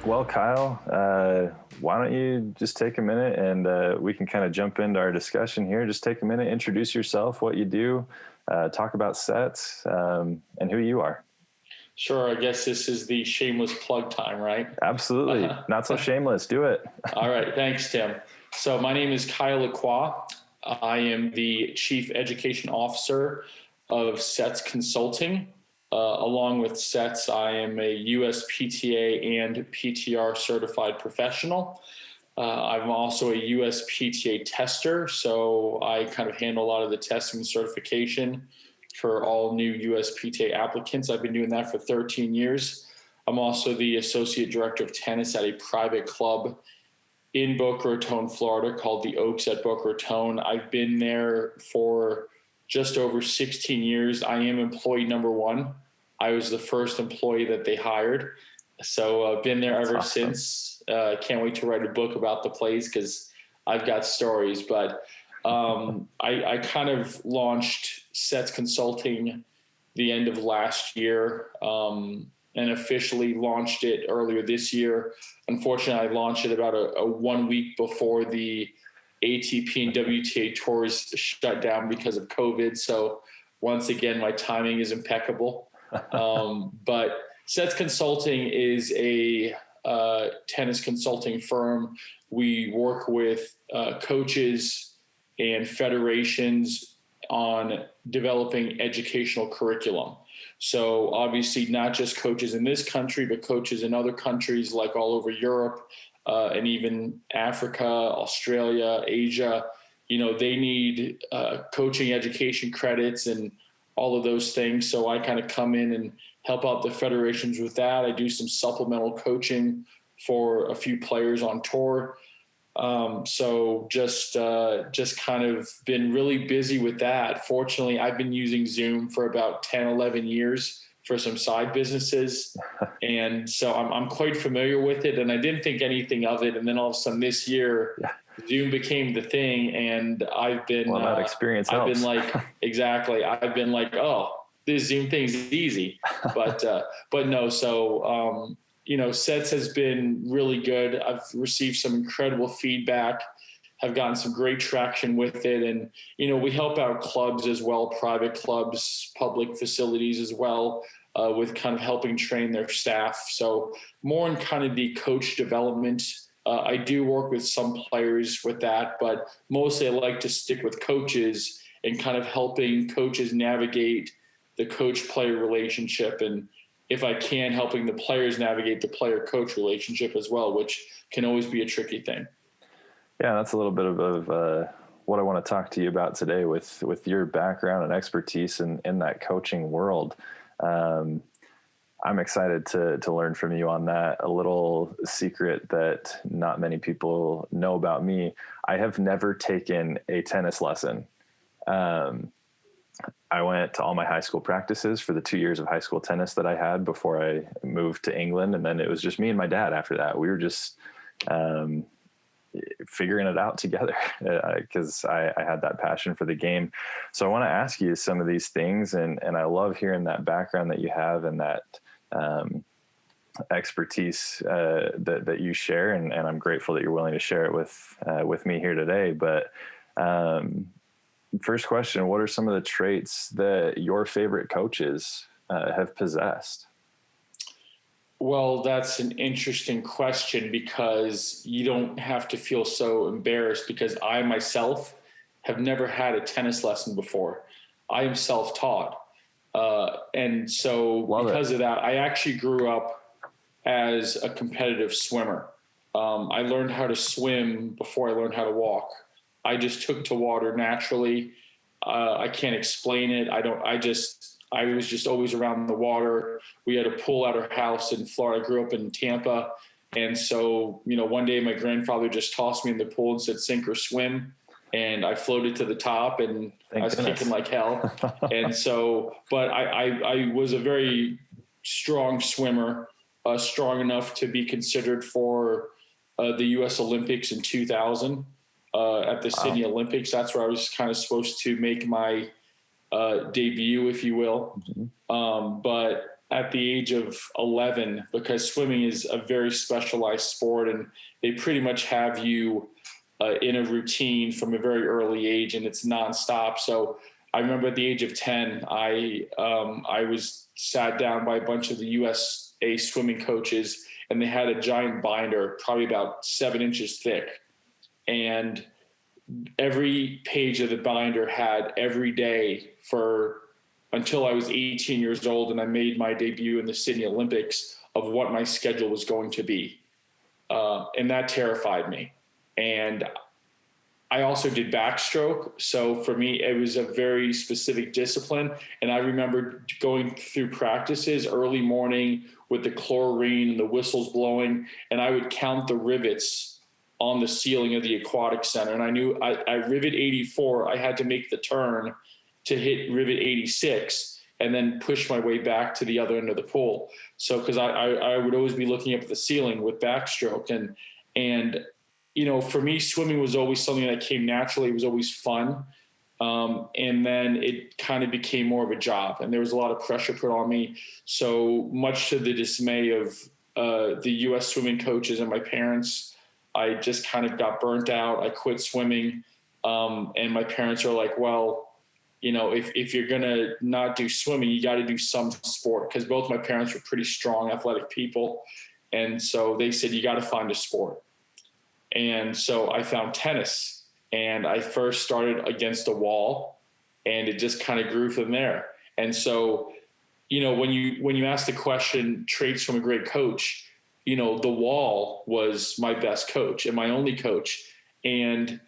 Well, Kyle, why don't you just take a minute and we can kind of jump into our discussion here. Just take a minute, introduce yourself, what you do, talk about sets, and who you are. Sure. I guess this is the shameless plug time, right? Absolutely. Not so shameless. Do it. All right. Thanks, Tim. So my name is Kyle LaCroix. I am the Chief Education Officer of SETS Consulting. Along with SETS, I am a USPTA and PTR certified professional. I'm also a USPTA tester, so I kind of handle a lot of the testing and certification for all new USPTA applicants. I've been doing that for 13 years. I'm also the Associate Director of Tennis at a private club in Boca Raton, Florida, called the Oaks at Boca Raton. I've been there for just over 16 years. I am employee number one. I was the first employee that they hired. So I've been there ever since. Can't wait to write a book about the place because I've got stories. But I kind of launched SETS Consulting the end of last year and officially launched it earlier this year. Unfortunately, I launched it about a 1 week before the ATP and WTA tours shut down because of COVID. So once again, my timing is impeccable. But SETS Consulting is a tennis consulting firm. We work with coaches and federations on developing educational curriculum. So obviously not just coaches in this country, but coaches in other countries like all over Europe and even Africa, Australia, Asia. You know, they need coaching education credits and all of those things. So I kind of come in and help out the federations with that. I do some supplemental coaching for a few players on tour. So just kind of been really busy with that. Fortunately, I've been using Zoom for about 10, 11 years for some side businesses. And so I'm quite familiar with it, and I didn't think anything of it. And then all of a sudden this year, Zoom became the thing. And I've been, that experience helps. I've been like, exactly. I've been like, oh, this Zoom thing's easy, but no. So, SETS has been really good. I've received some incredible feedback, have gotten some great traction with it. And, we help out clubs as well, private clubs, public facilities as well, with kind of helping train their staff. So more in kind of the coach development. I do work with some players with that, but mostly I like to stick with coaches and kind of helping coaches navigate the coach-player relationship, and if I can, helping the players navigate the player-coach relationship as well, which can always be a tricky thing. Yeah, that's a little bit of what I want to talk to you about today with your background and expertise in that coaching world. I'm excited to learn from you on that. A little secret that not many people know about me: I have never taken a tennis lesson. I went to all my high school practices for the 2 years of high school tennis that I had before I moved to England. And then it was just me and my dad after that. We were just figuring it out together because I had that passion for the game. So I want to ask you some of these things. And I love hearing that background that you have and that expertise that you share. And I'm grateful that you're willing to share it with me here today. But first question, what are some of the traits that your favorite coaches have possessed? Well, that's an interesting question because you don't have to feel so embarrassed, because I myself have never had a tennis lesson before. I am self-taught. And so because of that, I actually grew up as a competitive swimmer. I learned how to swim before I learned how to walk. I just took to water naturally. I can't explain it. I was just always around the water. We had a pool at our house in Florida. I grew up in Tampa. And so, one day my grandfather just tossed me in the pool and said, sink or swim. And I floated to the top, and I was kicking like hell. And so, but I was a very strong swimmer, strong enough to be considered for the U.S. Olympics in 2000. At the Sydney Olympics. That's where I was kind of supposed to make my debut, if you will. But at the age of 11, because swimming is a very specialized sport and they pretty much have you in a routine from a very early age, and it's nonstop. So I remember at the age of 10, I was sat down by a bunch of the USA swimming coaches, and they had a giant binder, probably about 7 inches thick. And every page of the binder had every day until I was 18 years old, and I made my debut in the Sydney Olympics, of what my schedule was going to be. And that terrified me. And I also did backstroke. So for me, it was a very specific discipline. And I remember going through practices early morning with the chlorine and the whistles blowing, and I would count the rivets on the ceiling of the aquatic center. And I knew at rivet 84, I had to make the turn to hit rivet 86 and then push my way back to the other end of the pool. So, cause I would always be looking up at the ceiling with backstroke, and, you know, for me, swimming was always something that came naturally. It was always fun. And then it kind of became more of a job, and there was a lot of pressure put on me. So much to the dismay of the U.S. swimming coaches and my parents, I just kind of got burnt out. I quit swimming. And my parents are like, well, you know, if you're going to not do swimming, you got to do some sport, because both my parents were pretty strong, athletic people. And so they said, you got to find a sport. And so I found tennis, and I first started against a wall, and it just kind of grew from there. And so, you know, when you ask the question, traits from a great coach, you know, the wall was my best coach and my only coach. And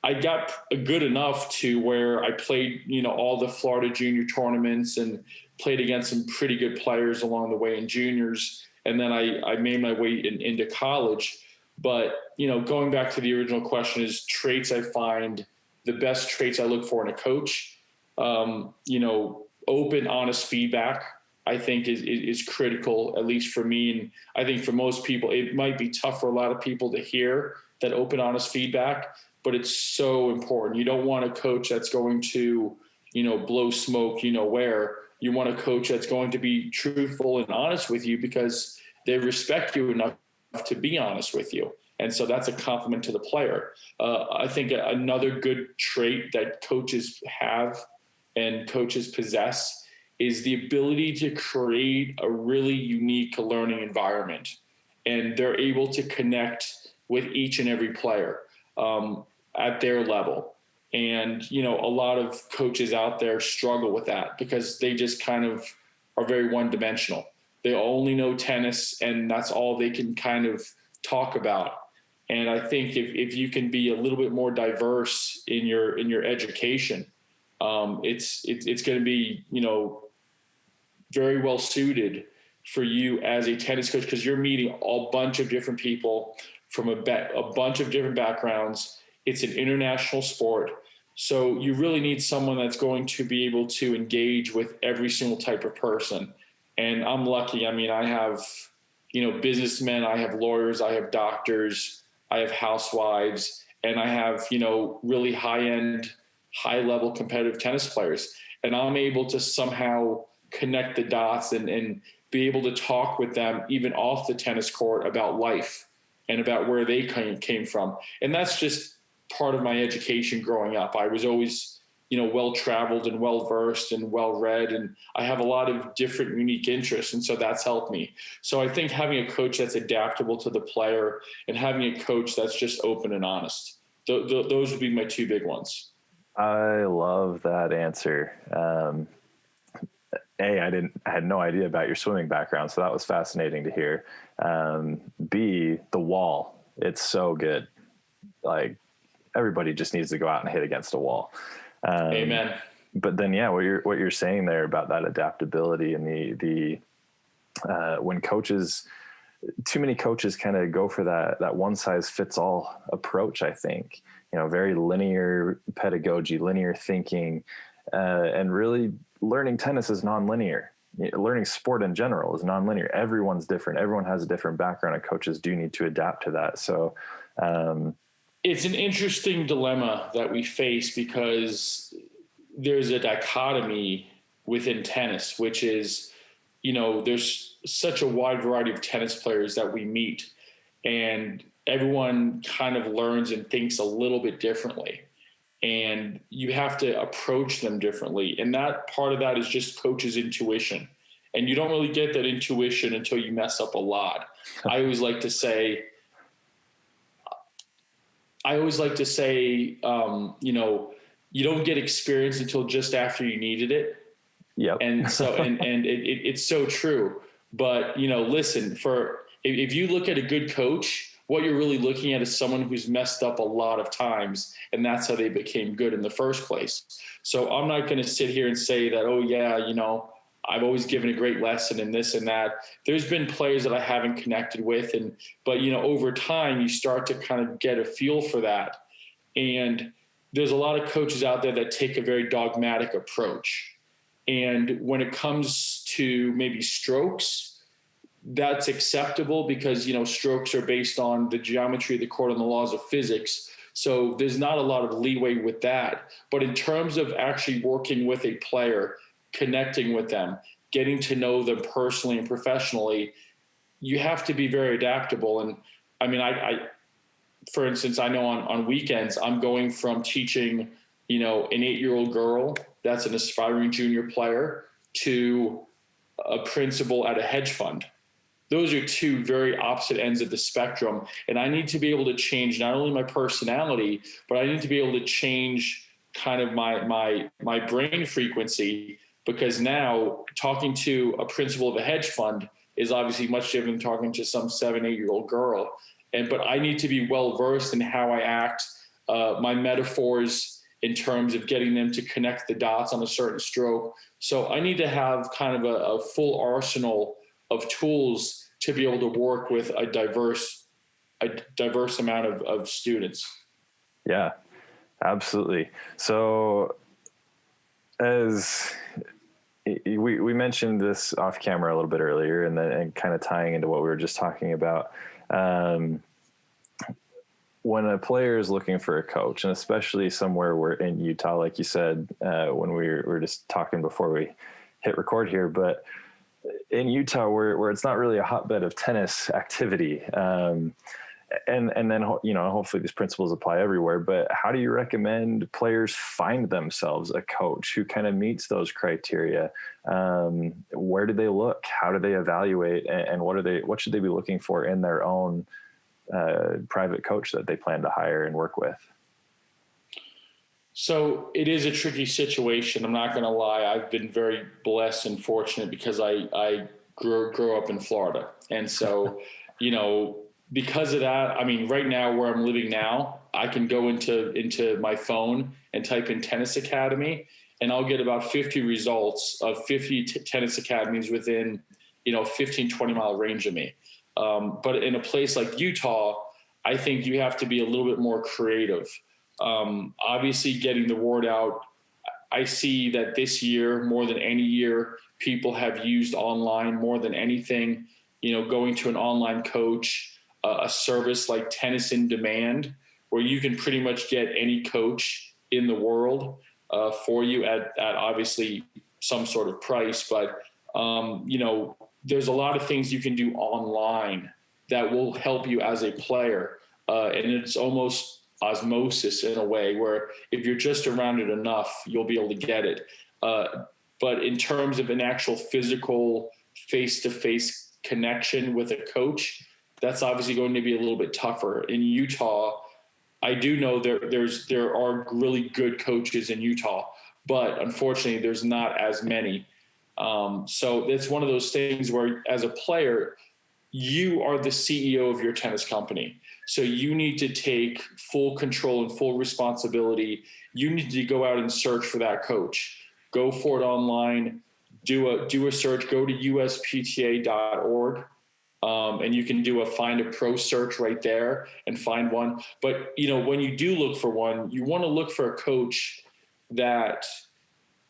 I got good enough to where I played, you know, all the Florida junior tournaments and played against some pretty good players along the way in juniors. And then I made my way into college. But, you know, going back to the original question, is traits I find the best traits I look for in a coach. You know, open, honest feedback, I think is critical, at least for me. And I think for most people, it might be tough for a lot of people to hear that open, honest feedback, but it's so important. You don't want a coach that's going to, you know, blow smoke, you know where. You want a coach that's going to be truthful and honest with you, because they respect you enough to be honest with you. And so that's a compliment to the player. I think another good trait that coaches have and coaches possess is the ability to create a really unique learning environment. And they're able to connect with each and every player at their level. And, you know, a lot of coaches out there struggle with that because they just kind of are very one-dimensional. They only know tennis, and that's all they can kind of talk about. And I think if you can be a little bit more diverse in your education, it's going to be, you know, very well suited for you as a tennis coach, because you're meeting a bunch of different people from a bunch of different backgrounds. It's an international sport. So you really need someone that's going to be able to engage with every single type of person. And I'm lucky. I mean, I have, you know, businessmen, I have lawyers, I have doctors, I have housewives, and I have, you know, really high-end, high-level competitive tennis players. And I'm able to somehow connect the dots and be able to talk with them even off the tennis court about life and about where they came from. And that's just part of my education growing up. I was always, you know, well-traveled and well-versed and well-read, and I have a lot of different unique interests, and so that's helped me. So I think having a coach that's adaptable to the player and having a coach that's just open and honest, those would be my two big ones. I love that answer. I had no idea about your swimming background, so that was fascinating to hear. B, the wall, it's so good. Like, everybody just needs to go out and hit against a wall. Amen. But then, yeah, what you're saying there about that adaptability and the when coaches, too many coaches kind of go for that one size fits all approach. I think, you know, very linear pedagogy, linear thinking, and really learning tennis is nonlinear. Learning sport in general is nonlinear. Everyone's different. Everyone has a different background, and coaches do need to adapt to that. So, it's an interesting dilemma that we face, because there's a dichotomy within tennis, which is, there's such a wide variety of tennis players that we meet, and everyone kind of learns and thinks a little bit differently, and you have to approach them differently. And that part of that is just coach's intuition. And you don't really get that intuition until you mess up a lot. I always like to say, you don't get experience until just after you needed it. Yep. And so, it's so true. But, listen, if you look at a good coach, what you're really looking at is someone who's messed up a lot of times, and that's how they became good in the first place. So I'm not going to sit here and say that, oh yeah, I've always given a great lesson in this and that. There's been players that I haven't connected with, but over time you start to kind of get a feel for that. And there's a lot of coaches out there that take a very dogmatic approach. And when it comes to maybe strokes, that's acceptable because, strokes are based on the geometry of the court and the laws of physics. So there's not a lot of leeway with that. But in terms of actually working with a player, connecting with them, getting to know them personally and professionally, you have to be very adaptable. And I mean, I for instance, I know on weekends, I'm going from teaching, an 8-year-old girl that's an aspiring junior player to a principal at a hedge fund. Those are two very opposite ends of the spectrum. And I need to be able to change not only my personality, but I need to be able to change kind of my brain frequency, because now talking to a principal of a hedge fund is obviously much different than talking to some 7-8-year-old girl. But I need to be well versed in how I act, my metaphors in terms of getting them to connect the dots on a certain stroke. So I need to have kind of a full arsenal of tools to be able to work with a diverse amount of students. Yeah, absolutely. So as we mentioned this off camera a little bit earlier, and kind of tying into what we were just talking about, when a player is looking for a coach, and especially somewhere where in Utah, like you said, when we were just talking before we hit record here, but in Utah where it's not really a hotbed of tennis activity, and then, hopefully these principles apply everywhere, but how do you recommend players find themselves a coach who kind of meets those criteria? Where do they look? How do they evaluate? And what should they be looking for in their own private coach that they plan to hire and work with? So it is a tricky situation. I'm not going to lie. I've been very blessed and fortunate because I grew up in Florida. And so, because of that, I mean, right now where I'm living now, I can go into my phone and type in tennis academy, and I'll get about 50 results of 50 tennis academies within, 15, 20 mile range of me. But in a place like Utah, I think you have to be a little bit more creative. Obviously getting the word out. I see that this year, more than any year, people have used online more than anything, going to an online coach, a service like Tennis in Demand, where you can pretty much get any coach in the world for you at obviously some sort of price. But, there's a lot of things you can do online that will help you as a player. And it's almost osmosis in a way where if you're just around it enough, you'll be able to get it. But in terms of an actual physical face-to-face connection with a coach, that's obviously going to be a little bit tougher. In Utah, I do know there are really good coaches in Utah, but unfortunately there's not as many. So it's one of those things where as a player, you are the CEO of your tennis company. So you need to take full control and full responsibility. You need to go out and search for that coach. Go for it online, do a search, go to USPTA.org. And you can do a find a pro search right there and find one. But, when you do look for one, you want to look for a coach that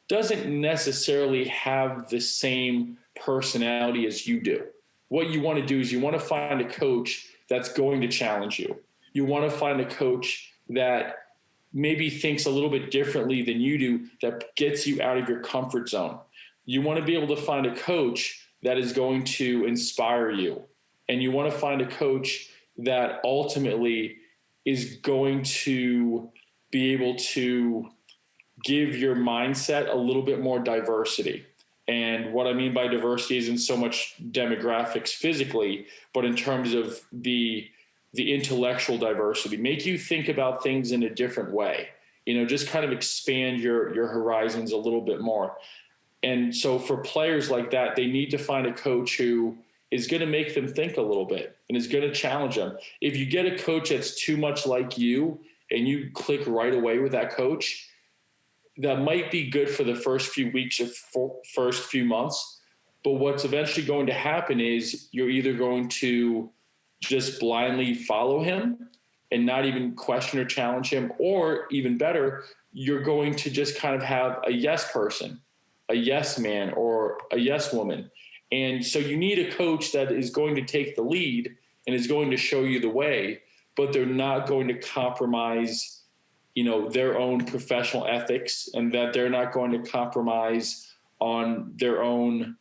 doesn't necessarily have the same personality as you do. What you want to do is you want to find a coach that's going to challenge you. You want to find a coach that maybe thinks a little bit differently than you do, that gets you out of your comfort zone. You want to be able to find a coach that is going to inspire you. And you want to find a coach that ultimately is going to be able to give your mindset a little bit more diversity. And what I mean by diversity isn't so much demographics physically, but in terms of the intellectual diversity. Make you think about things in a different way. Just kind of expand your horizons a little bit more. And so for players like that, they need to find a coach who is going to make them think a little bit and is going to challenge them. If you get a coach that's too much like you and you click right away with that coach, that might be good for the first few weeks or first few months. But what's eventually going to happen is you're either going to just blindly follow him and not even question or challenge him, or even better, you're going to just kind of have a yes person, a yes man, or a yes woman. And so you need a coach that is going to take the lead and is going to show you the way, but they're not going to compromise, their own professional ethics, and that they're not going to compromise on their own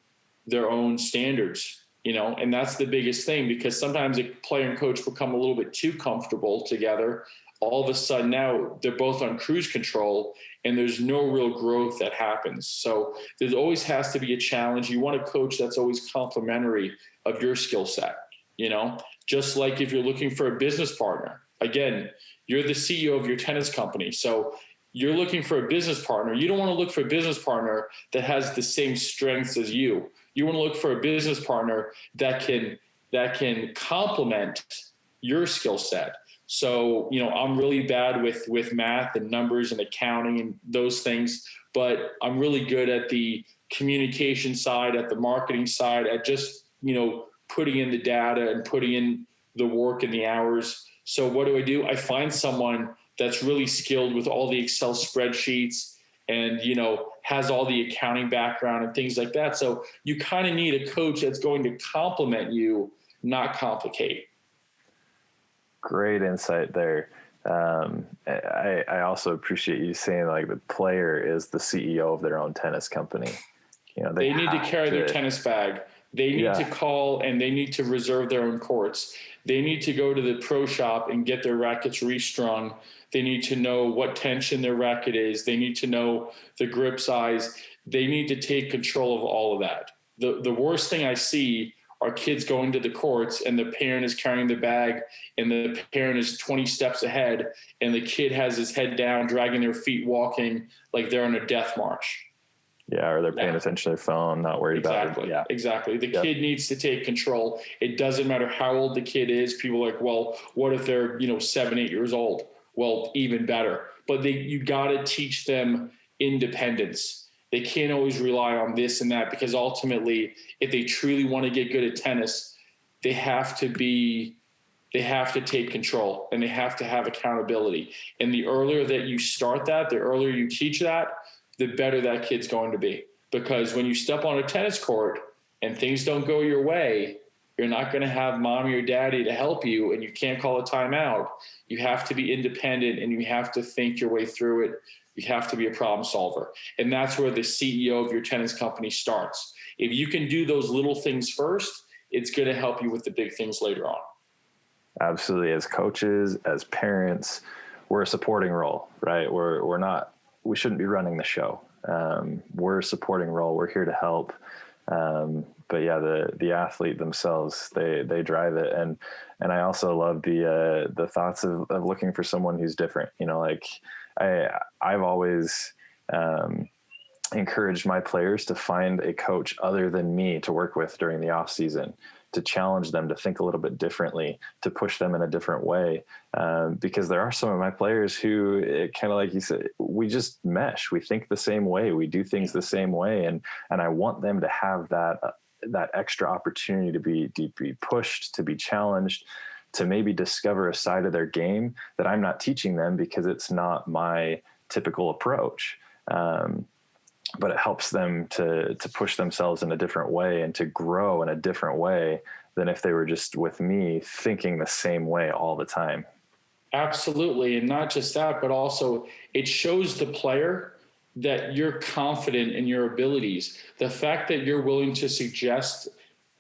standards, and that's the biggest thing, because sometimes a player and coach become a little bit too comfortable together. All of a sudden now they're both on cruise control and there's no real growth that happens. So there always has to be a challenge. You want a coach that's always complimentary of your skill set, just like if you're looking for a business partner. Again, you're the CEO of your tennis company. So you're looking for a business partner. You don't want to look for a business partner that has the same strengths as you. You want to look for a business partner that can complement your skill set. So, I'm really bad with math and numbers and accounting and those things, but I'm really good at the communication side, at the marketing side, at just, putting in the data and putting in the work and the hours. So what do? I find someone that's really skilled with all the Excel spreadsheets and, has all the accounting background and things like that. So you kind of need a coach that's going to complement you, not complicate. Great insight there. I also appreciate you saying like the player is the CEO of their own tennis company. They need to carry their tennis bag. They need to call and they need to reserve their own courts. They need to go to the pro shop and get their rackets restrung. They need to know what tension their racket is. They need to know the grip size. They need to take control of all of that. The worst thing I see are kids going to the courts and the parent is carrying the bag and the parent is 20 steps ahead and the kid has his head down, dragging their feet, walking like they're on a death march. Yeah, or they're paying attention to their phone, not worried about it. Yeah, exactly. The kid needs to take control. It doesn't matter how old the kid is. People are like, well, what if they're 7, 8 years old? Well, even better. But you got to teach them independence. They can't always rely on this and that, because ultimately, if they truly want to get good at tennis, they have to take control and they have to have accountability. And the earlier that you start that, the earlier you teach that, the better that kid's going to be. Because when you step on a tennis court and things don't go your way, you're not going to have mommy or daddy to help you, and you can't call a timeout. You have to be independent and you have to think your way through it. You have to be a problem solver. And that's where the CEO of your tennis company starts. If you can do those little things first, it's going to help you with the big things later on. Absolutely. As coaches, as parents, we're a supporting role, right? We shouldn't be running the show. We're a supporting role. We're here to help. But yeah, the athlete themselves, they drive it. And I also love the thoughts of looking for someone who's different. I've always encouraged my players to find a coach other than me to work with during the off season, to challenge them to think a little bit differently, to push them in a different way. Because there are some of my players who, kind of like you said, we just mesh. We think the same way. We do things the same way. And I want them to have that extra opportunity to be pushed, to be challenged, to maybe discover a side of their game that I'm not teaching them because it's not my typical approach. But it helps them to push themselves in a different way and to grow in a different way than if they were just with me thinking the same way all the time. Absolutely. And not just that, but also it shows the player that you're confident in your abilities. The fact that you're willing to suggest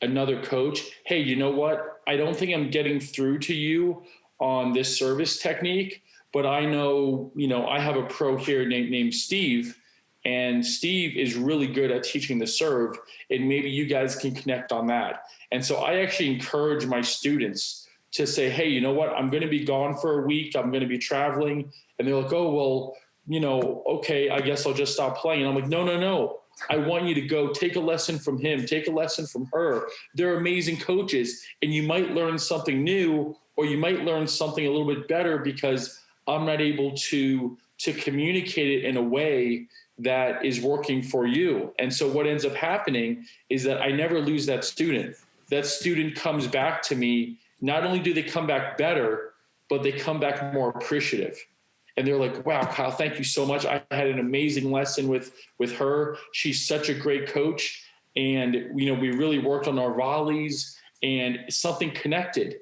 another coach, hey, you know what? I don't think I'm getting through to you on this service technique, but I know, I have a pro here named Steve, and Steve is really good at teaching the serve, and maybe you guys can connect on that. And so I actually encourage my students to say, hey, you know what? I'm going to be gone for a week. I'm going to be traveling. And they're like, oh, well, okay, I guess I'll just stop playing. And I'm like, no. I want you to go take a lesson from him, take a lesson from her. They're amazing coaches, and you might learn something new, or you might learn something a little bit better because I'm not able to communicate it in a way that is working for you. And so what ends up happening is that I never lose that student. That student comes back to me. Not only do they come back better, but they come back more appreciative. And they're like, wow, Kyle, thank you so much. I had an amazing lesson with her. She's such a great coach. And, we really worked on our volleys and something connected.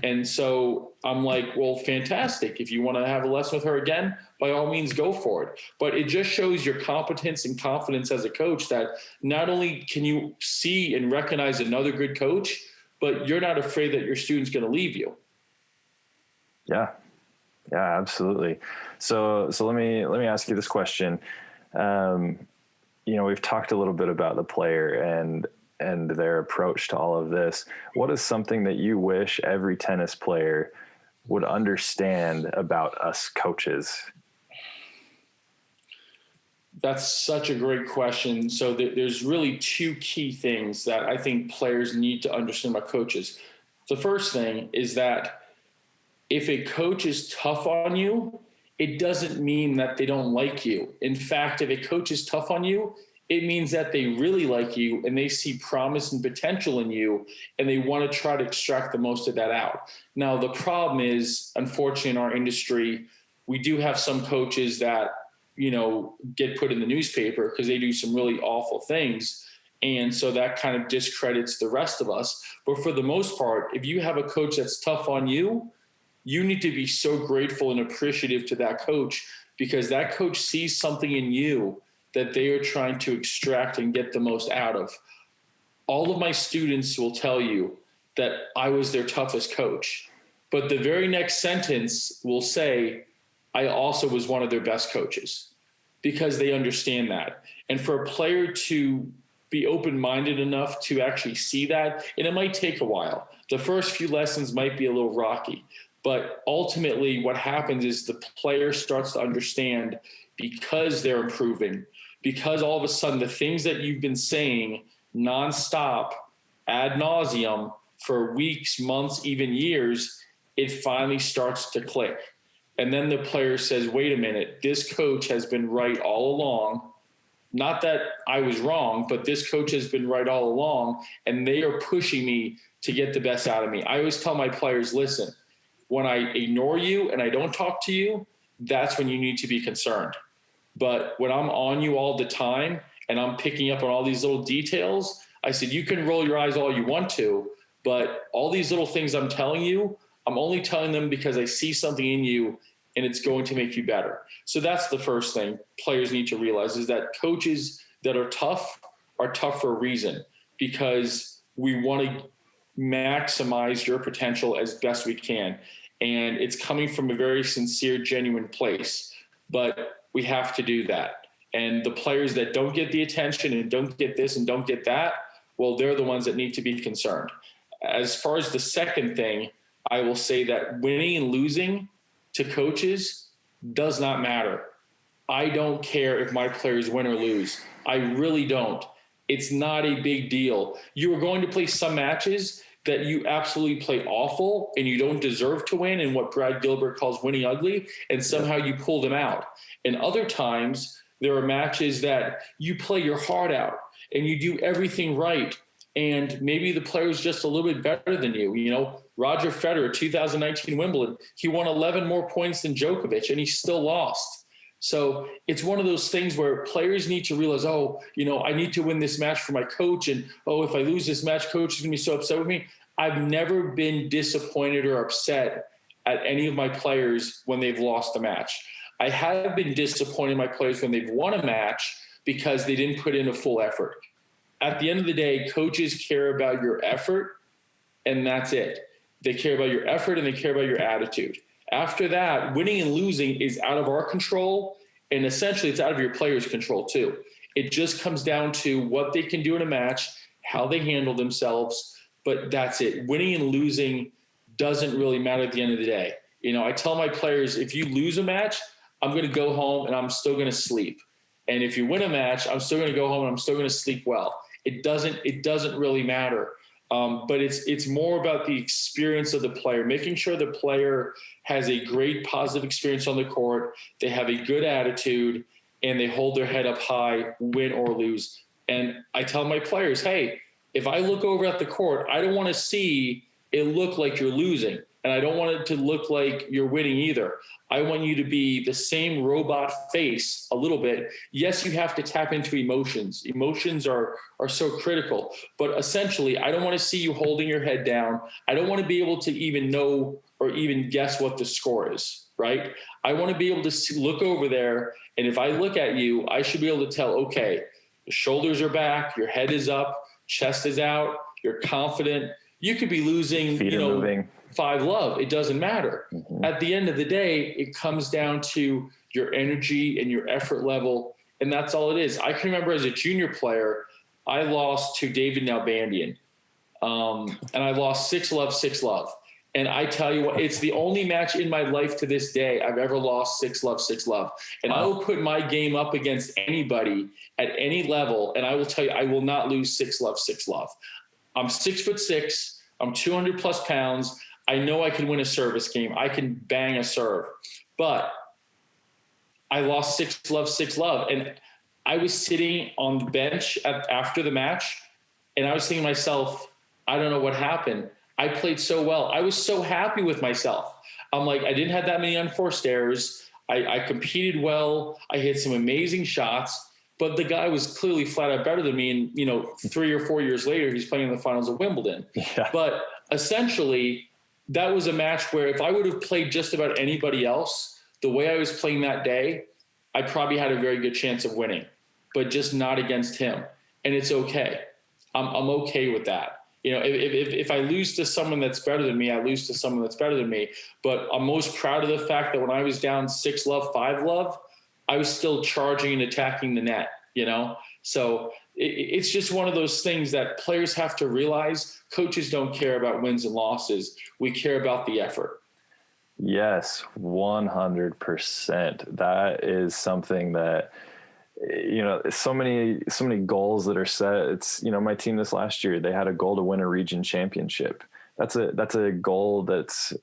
And so I'm like, well, fantastic. If you want to have a lesson with her again, by all means, go for it. But it just shows your competence and confidence as a coach that not only can you see and recognize another good coach, but you're not afraid that your student's going to leave you. Yeah, absolutely. So let me ask you this question. We've talked a little bit about the player and their approach to all of this. What is something that you wish every tennis player would understand about us coaches? That's such a great question. So there's really two key things that I think players need to understand about coaches. The first thing is that if a coach is tough on you, it doesn't mean that they don't like you. In fact, if a coach is tough on you, it means that they really like you and they see promise and potential in you, and they want to try to extract the most of that out. Now, the problem is, unfortunately, in our industry, we do have some coaches that, get put in the newspaper because they do some really awful things. And so that kind of discredits the rest of us. But for the most part, if you have a coach that's tough on you, you need to be so grateful and appreciative to that coach, because that coach sees something in you that they are trying to extract and get the most out of. All of my students will tell you that I was their toughest coach, but the very next sentence will say, I also was one of their best coaches, because they understand that. And for a player to be open-minded enough to actually see that, and it might take a while. The first few lessons might be a little rocky, but ultimately what happens is the player starts to understand, because they're improving, because all of a sudden the things that you've been saying nonstop, ad nauseum for weeks, months, even years, it finally starts to click. And then the player says, wait a minute, this coach has been right all along. Not that I was wrong, but this coach has been right all along, and they are pushing me to get the best out of me. I always tell my players, listen, when I ignore you and I don't talk to you, that's when you need to be concerned. But when I'm on you all the time and I'm picking up on all these little details, I said, you can roll your eyes all you want to, but all these little things I'm telling you, I'm only telling them because I see something in you and it's going to make you better. So that's the first thing players need to realize, is that coaches that are tough for a reason, because we want to maximize your potential as best we can. And it's coming from a very sincere, genuine place, but we have to do that. And the players that don't get the attention and don't get this and don't get that, well, they're the ones that need to be concerned. As far as the second thing, I will say that winning and losing to coaches does not matter. I don't care if my players win or lose. I really don't. It's not a big deal. You are going to play some matches that you absolutely play awful and you don't deserve to win, and what Brad Gilbert calls winning ugly, and somehow you pull them out. And other times there are matches that you play your heart out and you do everything right, and maybe the player is just a little bit better than you. Roger Federer, 2019 Wimbledon, he won 11 more points than Djokovic and he still lost. So it's one of those things where players need to realize, I need to win this match for my coach. And, if I lose this match, coach is going to be so upset with me. I've never been disappointed or upset at any of my players when they've lost a match. I have been disappointed in my players when they've won a match because they didn't put in a full effort. At the end of the day, coaches care about your effort, and that's it. They care about your effort and they care about your attitude. After that, winning and losing is out of our control, and essentially it's out of your players' control too. It just comes down to what they can do in a match, how they handle themselves, but that's it. Winning and losing doesn't really matter at the end of the day. You know, I tell my players, if you lose a match, I'm going to go home and I'm still going to sleep. And if you win a match, I'm still going to go home and I'm still going to sleep well. It doesn't really matter. But it's more about the experience of the player, making sure the player has a great positive experience on the court. They have a good attitude and they hold their head up high, win or lose. And I tell my players, hey, if I look over at the court, I don't want to see it look like you're losing. And I don't want it to look like you're winning either. I want you to be the same robot face a little bit. Yes, you have to tap into emotions. Emotions are so critical. But essentially, I don't want to see you holding your head down. I don't want to be able to even know or even guess what the score is, right? I want to be able to look over there. And if I look at you, I should be able to tell, okay, the shoulders are back, your head is up, chest is out, you're confident. You could be losing, feet are moving. 5-love. It doesn't matter. Mm-hmm. At the end of the day, it comes down to your energy and your effort level, and that's all it is. I can remember as a junior player, I lost to David Nalbandian, and I lost 6-love, 6-love. And I tell you what, it's the only match in my life to this day I've ever lost 6-love, 6-love. And wow. I will put my game up against anybody at any level, and I will tell you, I will not lose 6-love, 6-love. I'm 6'6". I'm 200 plus pounds. I know I can win a service game. I can bang a serve, but I lost 6-love, 6-love. And I was sitting on the bench after the match, and I was thinking to myself, I don't know what happened. I played so well. I was so happy with myself. I'm like, I didn't have that many unforced errors. I competed well. I hit some amazing shots. But the guy was clearly flat out better than me. And, 3 or 4 years later, he's playing in the finals of Wimbledon. Yeah. But essentially, that was a match where if I would have played just about anybody else, the way I was playing that day, I probably had a very good chance of winning, but just not against him. And it's okay. I'm okay with that. If I lose to someone that's better than me, I lose to someone that's better than me. But I'm most proud of the fact that when I was down 6-love, 5-love, I was still charging and attacking the net, So it's just one of those things that players have to realize. Coaches don't care about wins and losses. We care about the effort. Yes, 100%. That is something that, so many goals that are set. It's, my team this last year, they had a goal to win a region championship. That's a goal that's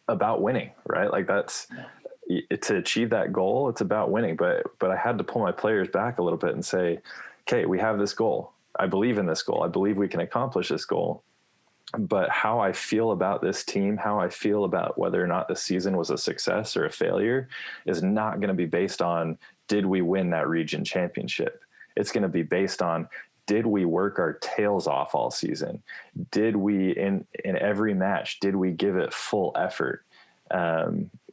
about winning, right? Like to achieve that goal, it's about winning. But I had to pull my players back a little bit and say, okay, we have this goal. I believe in this goal. I believe we can accomplish this goal. But how I feel about this team, how I feel about whether or not the season was a success or a failure is not going to be based on, did we win that region championship? It's going to be based on, did we work our tails off all season? Did we, in every match, did we give it full effort?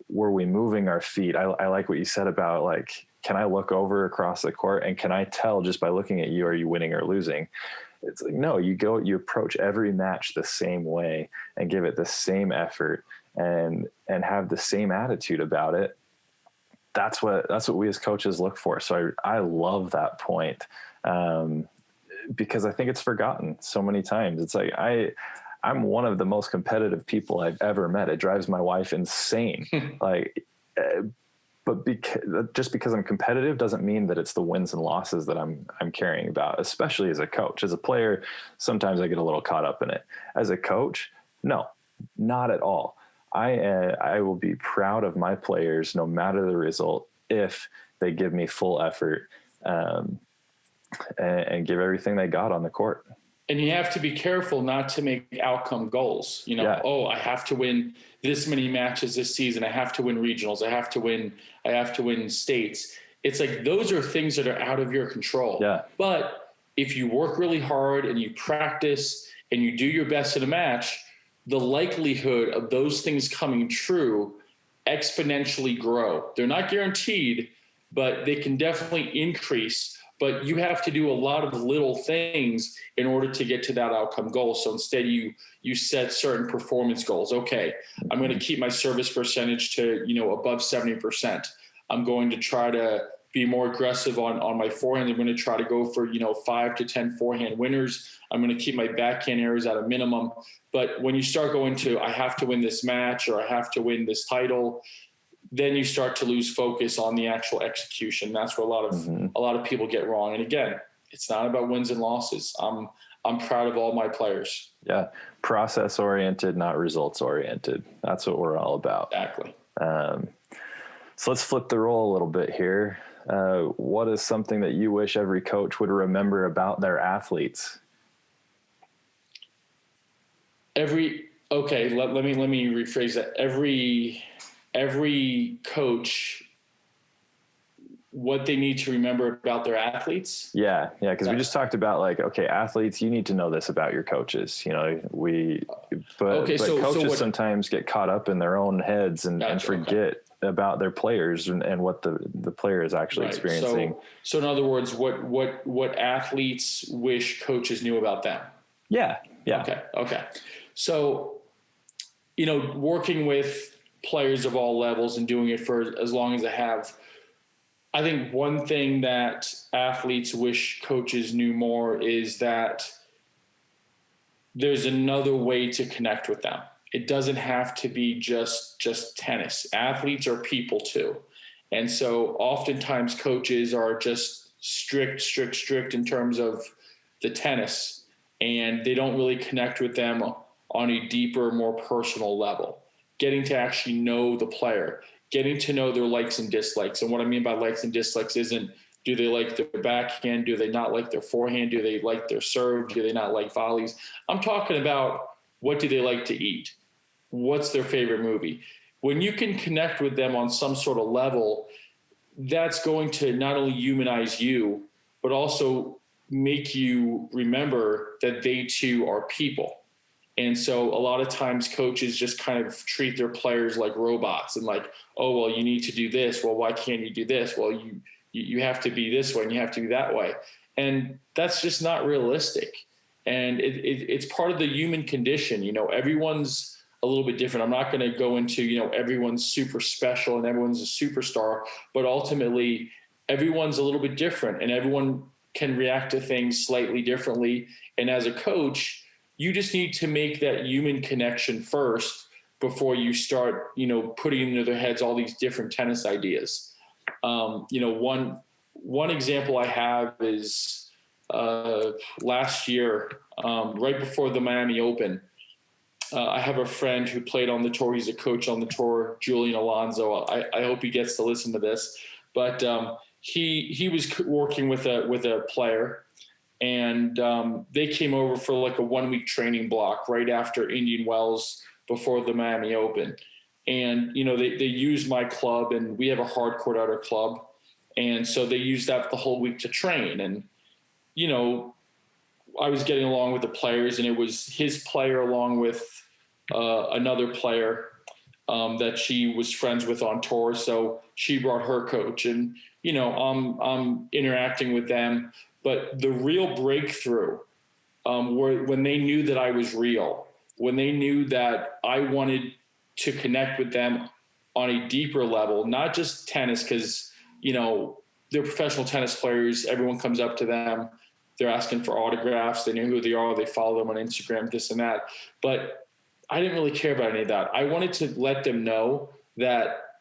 Were we moving our feet? I like what you said about, like, can I look over across the court and can I tell just by looking at you, are you winning or losing? It's like, no, you approach every match the same way and give it the same effort and have the same attitude about it. That's what we as coaches look for. So I love that point, because I think it's forgotten so many times. It's like, I'm one of the most competitive people I've ever met. It drives my wife insane. But just because I'm competitive doesn't mean that it's the wins and losses that I'm caring about, especially as a coach. As a player, sometimes I get a little caught up in it. As a coach, no, not at all. I will be proud of my players no matter the result if they give me full effort and give everything they got on the court. And you have to be careful not to make outcome goals. I have to win this many matches this season. I have to win regionals. I have to win states. It's like, those are things that are out of your control. Yeah. But if you work really hard and you practice and you do your best in a match, the likelihood of those things coming true exponentially grow. They're not guaranteed, but they can definitely increase. But you have to do a lot of little things in order to get to that outcome goal. So instead you set certain performance goals. Okay, I'm going to keep my service percentage to, above 70%. I'm going to try to be more aggressive on my forehand. I'm going to try to go for, 5 to 10 forehand winners. I'm going to keep my backhand errors at a minimum. But when you start going to, I have to win this match or I have to win this title, then you start to lose focus on the actual execution. That's where a lot of people get wrong. And again, it's not about wins and losses. I'm proud of all my players. Yeah. Process oriented, not results oriented. That's what we're all about. Exactly. So let's flip the role a little bit here. What is something that you wish every coach would remember about their athletes? Let me rephrase that. Every coach, what they need to remember about their athletes. Yeah. Because we just talked about athletes, you need to know this about your coaches. Coaches sometimes get caught up in their own heads and forget about their players and what the player is actually experiencing. So in other words, what athletes wish coaches knew about them? Yeah. Okay. So, working with players of all levels and doing it for as long as I have, I think one thing that athletes wish coaches knew more is that there's another way to connect with them. It doesn't have to be just tennis. Athletes are people too. And so oftentimes coaches are just strict in terms of the tennis, and they don't really connect with them on a deeper, more personal level. Getting to actually know the player, getting to know their likes and dislikes. And what I mean by likes and dislikes isn't, do they like their backhand? Do they not like their forehand? Do they like their serve? Do they not like volleys? I'm talking about, what do they like to eat? What's their favorite movie? When you can connect with them on some sort of level, that's going to not only humanize you, but also make you remember that they too are people. And so a lot of times coaches just kind of treat their players like robots and like, oh, well, you need to do this. Well, why can't you do this? Well, you have to be this way and you have to be that way. And that's just not realistic. And it's part of the human condition. Everyone's a little bit different. I'm not going to go into, everyone's super special and everyone's a superstar, but ultimately everyone's a little bit different and everyone can react to things slightly differently. And as a coach, you just need to make that human connection first before you start, putting into their heads all these different tennis ideas. One example I have is last year, right before the Miami Open, I have a friend who played on the tour. He's a coach on the tour, Julian Alonso. I hope he gets to listen to this, but he was working with a player. And they came over for like a 1-week training block right after Indian Wells before the Miami Open. And, they used my club, and we have a hard court at our club. And so they used that the whole week to train. And, I was getting along with the players, and it was his player along with another player that she was friends with on tour. So she brought her coach, and, I'm interacting with them. But the real breakthrough were when they knew that I was real, when they knew that I wanted to connect with them on a deeper level, not just tennis, because, they're professional tennis players. Everyone comes up to them. They're asking for autographs. They know who they are. They follow them on Instagram, this and that. But I didn't really care about any of that. I wanted to let them know that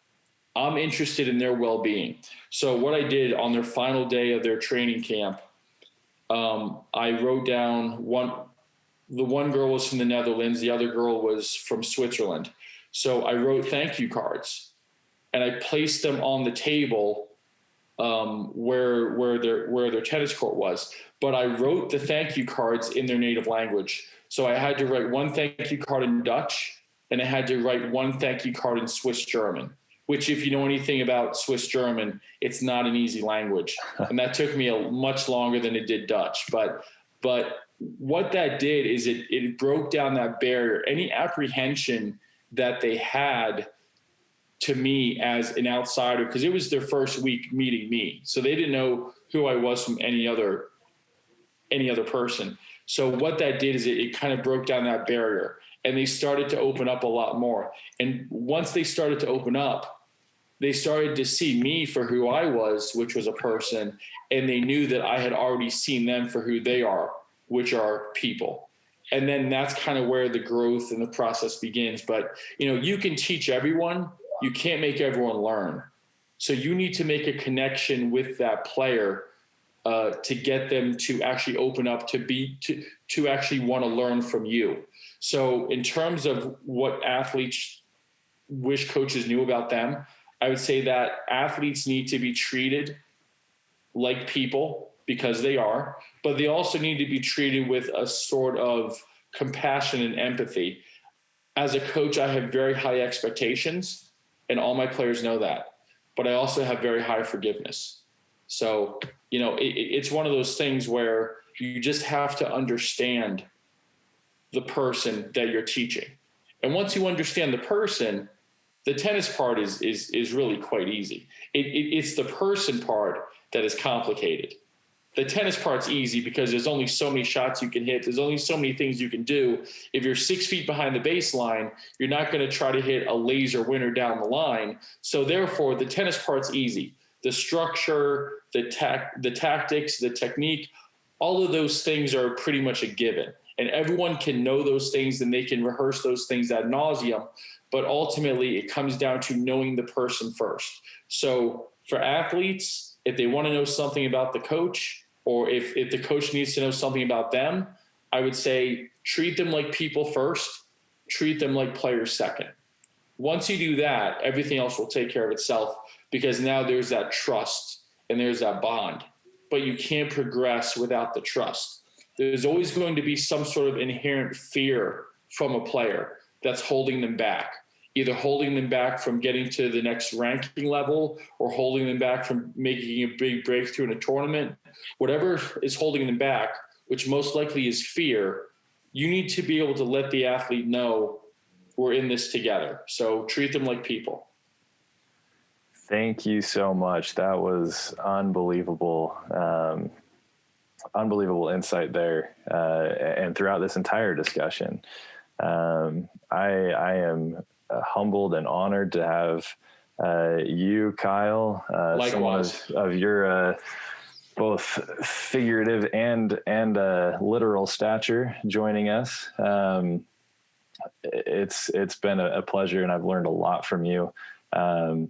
I'm interested in their well-being. So what I did on their final day of their training camp, I wrote down the one girl was from the Netherlands. The other girl was from Switzerland. So I wrote thank you cards, and I placed them on the table where their tennis court was. But I wrote the thank you cards in their native language. So I had to write one thank you card in Dutch, and I had to write one thank you card in Swiss German, which, if you know anything about Swiss German, it's not an easy language. And that took me much longer than it did Dutch. But But what that did is it broke down that barrier. Any apprehension that they had to me as an outsider, because it was their first week meeting me, so they didn't know who I was from any other person. So what that did is it kind of broke down that barrier, and they started to open up a lot more. And once they started to open up, they started to see me for who I was, which was a person, and they knew that I had already seen them for who they are, which are people. And then that's kind of where the growth and the process begins. But, you can teach everyone. You can't make everyone learn. So you need to make a connection with that player to get them to actually open up to actually want to learn from you. So in terms of what athletes wish coaches knew about them, I would say that athletes need to be treated like people, because they are, but they also need to be treated with a sort of compassion and empathy. As a coach, I have very high expectations, and all my players know that, but I also have very high forgiveness. So, it's one of those things where you just have to understand the person that you're teaching. And once you understand the person, the tennis part is really quite easy. It's the person part that is complicated. The tennis part's easy because there's only so many shots you can hit. There's only so many things you can do. If you're 6 feet behind the baseline, you're not going to try to hit a laser winner down the line. So therefore, the tennis part's easy. The structure, the tactics, the technique, all of those things are pretty much a given. And everyone can know those things, and they can rehearse those things ad nauseum. But ultimately, it comes down to knowing the person first. So for athletes, if they want to know something about the coach, or if the coach needs to know something about them, I would say treat them like people first, treat them like players second. Once you do that, everything else will take care of itself, because now there's that trust and there's that bond. But you can't progress without the trust. There's always going to be some sort of inherent fear from a player that's holding them back, either holding them back from getting to the next ranking level or holding them back from making a big breakthrough in a tournament. Whatever is holding them back, which most likely is fear, you need to be able to let the athlete know we're in this together. So treat them like people. Thank you so much. That was unbelievable. Unbelievable insight there. And throughout this entire discussion, I am humbled and honored to have you, Kyle, someone of your both figurative and literal stature joining us. It's been a pleasure, and I've learned a lot from you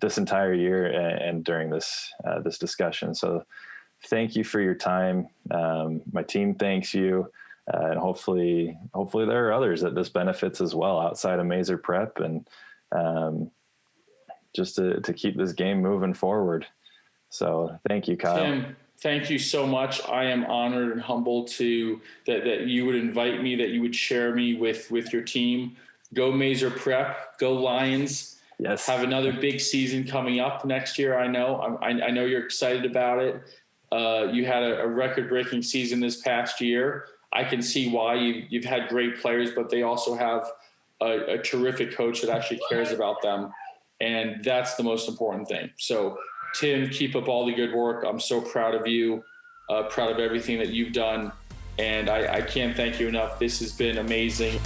this entire year and during this discussion. So thank you for your time. My team thanks you. And hopefully there are others that this benefits as well outside of Mazer Prep, and just to keep this game moving forward. So thank you, Kyle. Tim, thank you so much. I am honored and humbled that you would invite me, that you would share me with your team. Go Mazer Prep, go Lions. Yes. Have another big season coming up next year. I know you're excited about it. You had a record-breaking season this past year. I can see why. You've had great players, but they also have a terrific coach that actually cares about them, and that's the most important thing. So, Tim, keep up all the good work. I'm so proud of you, proud of everything that you've done, and I can't thank you enough. This has been amazing.